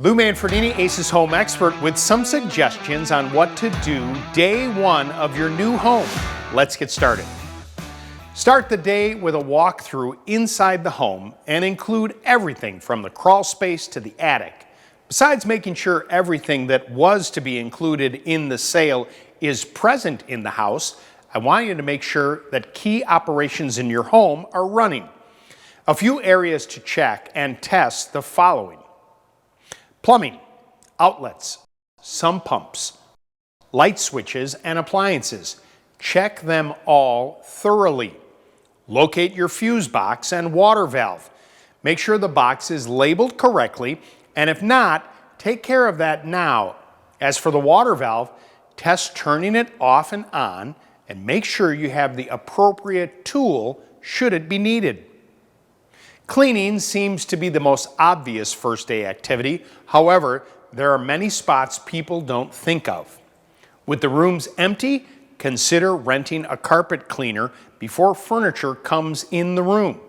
Lou Manfredini, Ace's home expert, with some suggestions on what to do day one of your new home. Let's get started. Start the day with a walkthrough inside the home and include everything from the crawl space to the attic. Besides making sure everything that was to be included in the sale is present in the house, I want you to make sure that key operations in your home are running. A few areas to check and test the following: plumbing, outlets, sump pumps, light switches, and appliances. Check them all thoroughly. Locate your fuse box and water valve. Make sure the box is labeled correctly, and if not, take care of that now. As for the water valve, test turning it off and on, and make sure you have the appropriate tool should it be needed. Cleaning seems to be the most obvious first day activity. However, there are many spots people don't think of. With the rooms empty, consider renting a carpet cleaner before furniture comes in the room.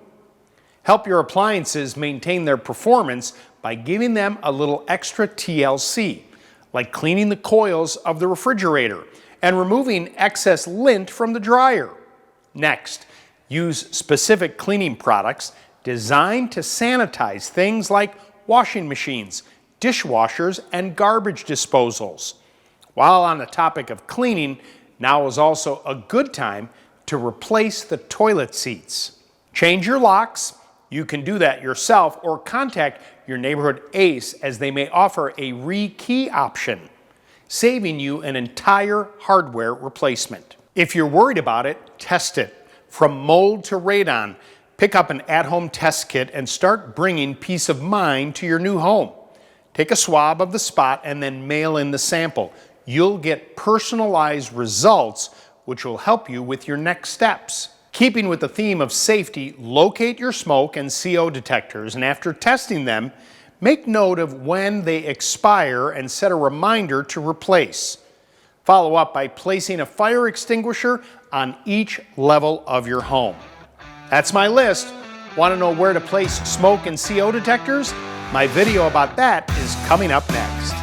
Help your appliances maintain their performance by giving them a little extra TLC, like cleaning the coils of the refrigerator and removing excess lint from the dryer. Next, use specific cleaning products designed to sanitize things like washing machines, dishwashers, and garbage disposals. While on the topic of cleaning, now is also a good time to replace the toilet seats. Change your locks. You can do that yourself or contact your neighborhood Ace, as they may offer a re-key option, saving you an entire hardware replacement. If you're worried about it, test it. From mold to radon, pick up an at-home test kit and start bringing peace of mind to your new home. Take a swab of the spot and then mail in the sample. You'll get personalized results, which will help you with your next steps. Keeping with the theme of safety, locate your smoke and CO detectors, and after testing them, make note of when they expire and set a reminder to replace. Follow up by placing a fire extinguisher on each level of your home. That's my list. Want to know where to place smoke and CO detectors? My video about that is coming up next.